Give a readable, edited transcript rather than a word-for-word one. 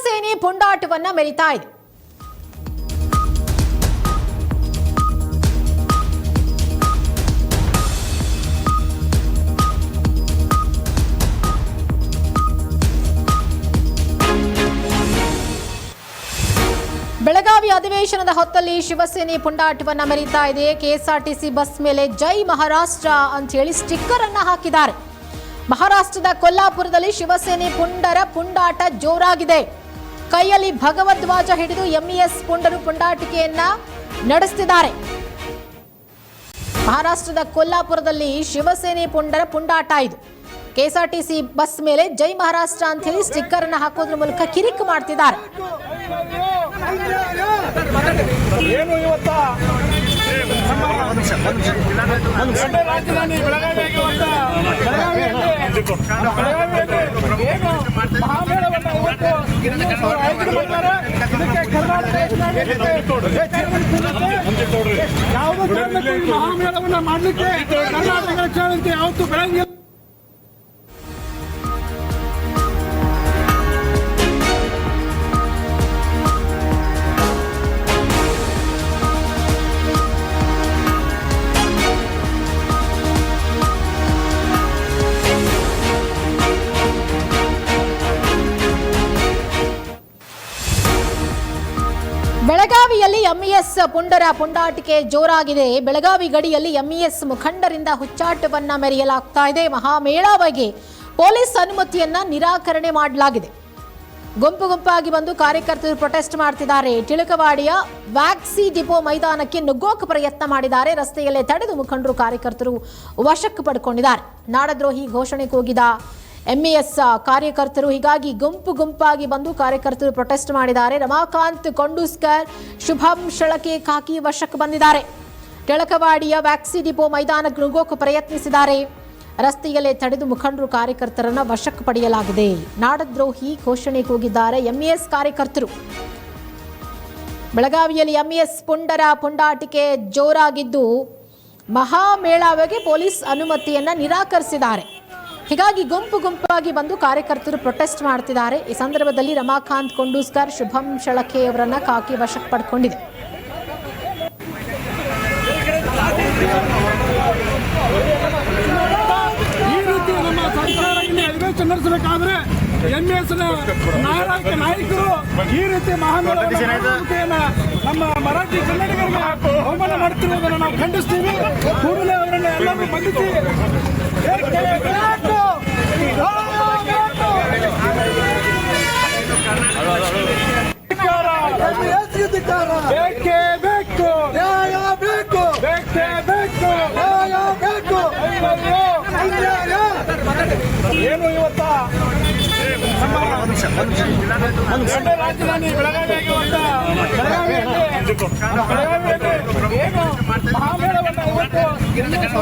ಶಿವಸೇನೆ ಪುಂಡಾಟವನ್ನ ಮೆರಿತಾ ಇದೆ. ಬೆಳಗಾವಿ ಅಧಿವೇಶನದ ಹೊತ್ತಲ್ಲಿ ಶಿವಸೇನೆ ಪುಂಡಾಟವನ್ನ ಮೆರಿತಾ ಇದೆ. ಕೆಎಸ್ಆರ್ಟಿಸಿ ಬಸ್ ಮೇಲೆ ಜೈ ಮಹಾರಾಷ್ಟ್ರ ಅಂತ ಹೇಳಿ ಸ್ಟಿಕ್ಕರ್ ಅನ್ನ ಹಾಕಿದ್ದಾರೆ. ಮಹಾರಾಷ್ಟ್ರದ ಕೊಲ್ಲಾಪುರದಲ್ಲಿ ಶಿವಸೇನೆ ಪುಂಡರ ಪುಂಡಾಟ ಜೋರಾಗಿದೆ. ಕೈಯಲ್ಲಿ ಭಗವಧ್ವಜ ಹಿಡಿದು ಎಂಇಎಸ್ ಪುಂಡರು ಪುಂಡಾಟಿಕೆಯನ್ನ ನಡೆಸುತ್ತಿದ್ದಾರೆ. ಮಹಾರಾಷ್ಟ್ರದ ಕೊಲ್ಲಾಪುರದಲ್ಲಿ ಶಿವಸೇನೆ ಪುಂಡರ ಪುಂಡಾಟ ಇದು. ಕೆಎಸ್ಆರ್ಟಿಸಿ ಬಸ್ ಮೇಲೆ ಜೈ ಮಹಾರಾಷ್ಟ್ರ ಅಂತ ಹೇಳಿ ಸ್ಟಿಕ್ಕರ್ ಅನ್ನ ಹಾಕೋದ್ರ ಮೂಲಕ ಕಿರಿಕ್ ಮಾಡ್ತಿದ್ದಾರೆ. ಏನು ಇವತ್ತ ರಾಜಧಾನಿ ಬೆಳಗಾವಿಯಲ್ಲಿ ಮಹಾಮೇಳವನ್ನ ಮಾಡಲಿಕ್ಕೆ ಕರ್ನಾಟಕ ಯಾವತ್ತು ಬೆಳಗ್ಗೆ ಬೆಳಗಾವಿಯಲ್ಲಿ ಎಂಇಎಸ್ ಪುಂಡರ ಪುಂಡಾಟಿಕೆ ಜೋರಾಗಿದೆ. ಬೆಳಗಾವಿ ಗಡಿಯಲ್ಲಿ ಎಂಇಎಸ್ ಮುಖಂಡರಿಂದ ಹುಚ್ಚಾಟವನ್ನ ಮೆರೆಯಲಾಗ್ತಾ ಇದೆ. ಮಹಾಮೇಳಾವಿಗೆ ಪೊಲೀಸ್ ಅನುಮತಿಯನ್ನ ನಿರಾಕರಣೆ ಮಾಡಲಾಗಿದೆ. ಗುಂಪು ಗುಂಪಾಗಿ ಬಂದು ಕಾರ್ಯಕರ್ತರು ಪ್ರೊಟೆಸ್ಟ್ ಮಾಡ್ತಿದ್ದಾರೆ. ಟಿಳಕವಾಡಿಯ ವ್ಯಾಕ್ಸಿ ಡಿಪೋ ಮೈದಾನಕ್ಕೆ ನುಗ್ಗೋಕೆ ಪ್ರಯತ್ನ ಮಾಡಿದ್ದಾರೆ. ರಸ್ತೆಯಲ್ಲೇ ತಡೆದು ಮುಖಂಡರು ಕಾರ್ಯಕರ್ತರು ವಶಕ್ಕೆ ಪಡ್ಕೊಂಡಿದ್ದಾರೆ. ನಾಡದ್ರೋಹಿ ಘೋಷಣೆ ಕೂಗಿದ ಎಂಇಎಸ್ ಕಾರ್ಯಕರ್ತರು ಹೀಗಾಗಿ ಗುಂಪು ಗುಂಪಾಗಿ ಬಂದು ಕಾರ್ಯಕರ್ತರು ಪ್ರೊಟೆಸ್ಟ್ ಮಾಡಿದ್ದಾರೆ. ರಮಾಕಾಂತ್ ಕೊಂಡೂಸ್ಕರ್, ಶುಭಂ ಶಳಕೆ ಖಾಕಿ ವಶಕ್ಕೆ ಬಂದಿದ್ದಾರೆ. ಟಿಳಕವಾಡಿಯ ವ್ಯಾಕ್ಸಿ ಡಿಪೋ ಮೈದಾನಕ್ಕೆ ನುಗ್ಗೋಕೆ ಪ್ರಯತ್ನಿಸಿದ್ದಾರೆ. ರಸ್ತೆಯಲ್ಲೇ ತಡೆದು ಮುಖಂಡರು ಕಾರ್ಯಕರ್ತರನ್ನ ವಶಕ್ಕೆ ಪಡೆಯಲಾಗಿದೆ. ನಾಡದ್ರೋಹಿ ಘೋಷಣೆ ಕೂಗಿದ್ದಾರೆ ಎಂಇಎಸ್ ಕಾರ್ಯಕರ್ತರು. ಬೆಳಗಾವಿಯಲ್ಲಿ ಎಂಇಎಸ್ ಪುಂಡರ ಪುಂಡಾಟಿಕೆ ಜೋರಾಗಿದ್ದು ಮಹಾಮೇಳಾವಿಗೆ ಪೊಲೀಸ್ ಅನುಮತಿಯನ್ನ ನಿರಾಕರಿಸಿದ್ದಾರೆ. ಹೀಗಾಗಿ ಗುಂಪು ಗುಂಪಾಗಿ ಬಂದು ಕಾರ್ಯಕರ್ತರು ಪ್ರೊಟೆಸ್ಟ್ ಮಾಡ್ತಿದ್ದಾರೆ. ಈ ಸಂದರ್ಭದಲ್ಲಿ ರಮಾಕಾಂತ್ ಕೊಂಡೂಸ್ಕರ್, ಶುಭಂ ಶಳಕೆ ಅವರನ್ನ ಕಾಕಿ ವಶಕ್ಕೆ ಪಡ್ಕೊಂಡಿದೆ. ಈ ರೀತಿ ನಮ್ಮ ಸರ್ಕಾರ ಇಲ್ಲಿ ಅಧಿವೇಶನ ನಡೆಸಬೇಕಾದ್ರೆ ಎಂಇಎಸ್ ನಾಯಕರು ಈ ರೀತಿ ಮಹಾಮೇಳವನ್ನು ನಮ್ಮ ಮರಾಠಿ ಕನ್ನಡಿಗರಿಗೆ ಅವಮಾನ ಮಾಡುತ್ತಿರುವುದನ್ನು ನಾವು ಖಂಡಿಸ್ತೀವಿ. ಕೂಡಲೇ ಅವರನ್ನು ಎಲ್ಲರೂ ಬಂಧಿಸಿ ಬೇಕೇ ಬೇಕು, ನ್ಯಾಯ ಬೇಕು, ಬೇಕೇ ಬೇಕು, ನ್ಯಾಯ ಬೇಕು. ಏನು ಇವತ್ತ ರಾಜಧಾನಿ ಬೆಳಗಾವಿಯಲ್ಲಿ ಏನು ಮಹಾಮೇಳವನ್ನ ಇವತ್ತು ಕರ್ನಾಟಕ